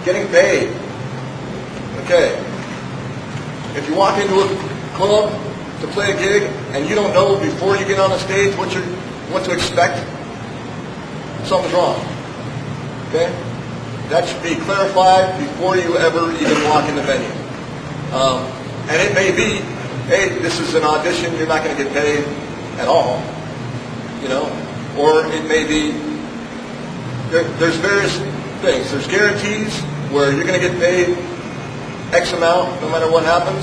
Getting paid. Okay. If you walk into a club to play a gig and you don't know before you get on the stage what to expect, something's wrong. Okay? That should be clarified before you ever even walk in the venue. And it may be, hey, this is an audition, you're not going to get paid at all, you know, or it may be, there's various things. There's guarantees where you're going to get paid X amount no matter what happens,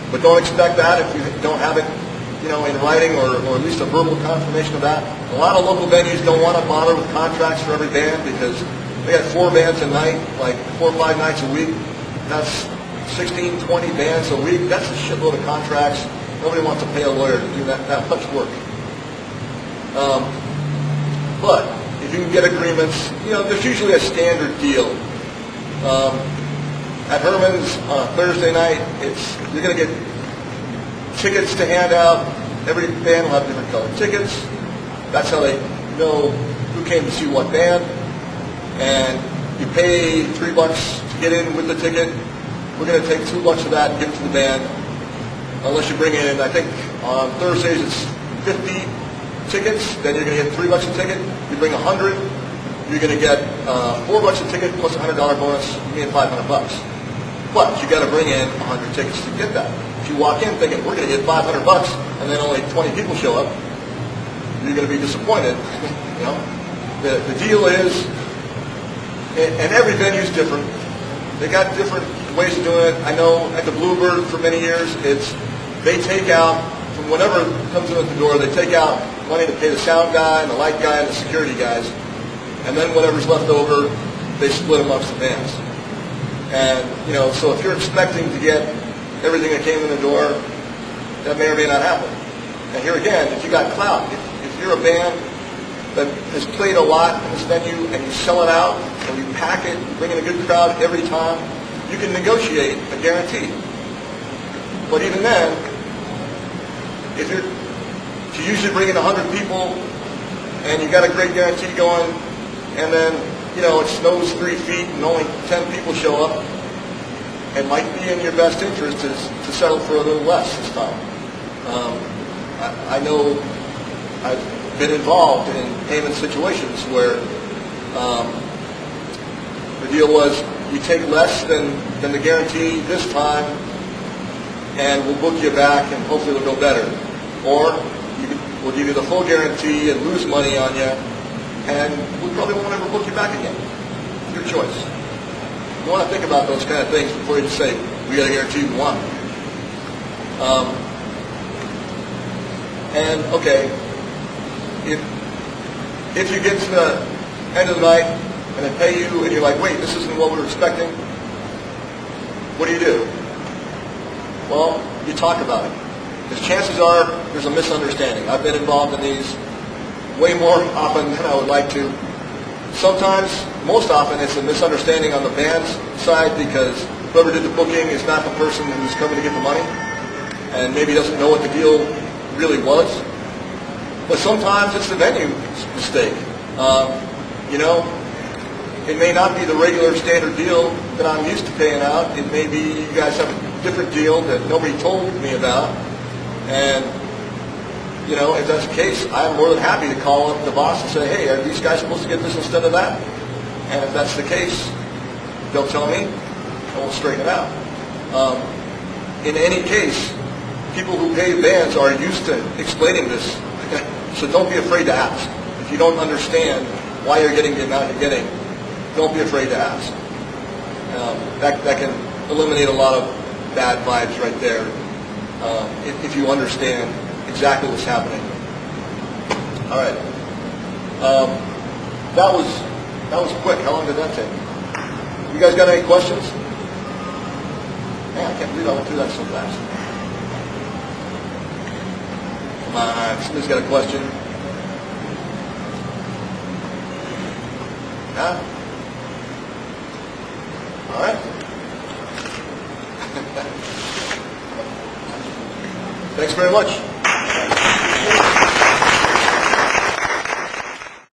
but don't expect that if you don't have it, you know, in writing or at least a verbal confirmation of that. A lot of local venues don't want to bother with contracts for every band because they got 4 bands a night, like 4 or 5 nights a week. That's 16, 20 bands a week. That's a shitload of contracts. Nobody wants to pay a lawyer to do that much work. But if you can get agreements, you know, there's usually a standard deal. At Herman's on a Thursday night, you're going to get tickets to hand out. Every band will have different colored tickets. That's how they know who came to see what band. And you pay $3 to get in with the ticket. We're going to take $2 of that and give it to the band. Unless you bring in, I think on Thursdays it's 50 tickets, then you're going to get $3 a ticket. You bring 100, you're going to get $4 a ticket plus a $100 bonus, you get $500. But you got to bring in 100 tickets to get that. If you walk in thinking we're going to get $500 and then only 20 people show up, you're going to be disappointed. You know, the deal is, and every venue is different. They got different ways of doing it. I know at the Bluebird for many years, they take out, from whatever comes in at the door, they take out money to pay the sound guy and the light guy and the security guys. And then whatever's left over, they split amongst the bands. And, you know, so if you're expecting to get everything that came in the door, that may or may not happen. And here again, if you got clout, if you're a band that has played a lot in this venue and you sell it out, or you pack it, you bring in a good crowd every time, you can negotiate a guarantee. But even then, if you usually bring in 100 people and you got a great guarantee going, and then, you know, it snows 3 feet and only 10 people show up, it might be in your best interest to settle for a little less this time. I know I've been involved in payment situations where the deal was we take less than the guarantee this time and we'll book you back and hopefully it'll go better. Or we'll give you the full guarantee and lose money on you and we probably won't ever book you back again. Your choice. You want to think about those kind of things before you just say, we got a guarantee we want. And okay, if you get to the end of the night and they pay you and you're like, wait, this isn't what we were expecting, what do? Well, you talk about it. Because chances are there's a misunderstanding. I've been involved in these way more often than I would like to. Sometimes, most often, it's a misunderstanding on the band's side because whoever did the booking is not the person who's coming to get the money and maybe doesn't know what the deal really was. But sometimes it's the venue's mistake. You know, it may not be the regular standard deal that I'm used to paying out. It may be you guys have a different deal that nobody told me about. And, you know, if that's the case, I'm more than happy to call up the boss and say, hey, are these guys supposed to get this instead of that? And if that's the case, they'll tell me, and we'll straighten it out. In any case, people who pay bands are used to explaining this. So don't be afraid to ask. If you don't understand why you're getting the amount you're getting, don't be afraid to ask. That can eliminate a lot of bad vibes right there if you understand exactly what's happening. All right. That was quick. How long did that take? You guys got any questions? Man, I can't believe I went through that so fast. Come on, somebody's got a question. Huh? All right. Thanks very much.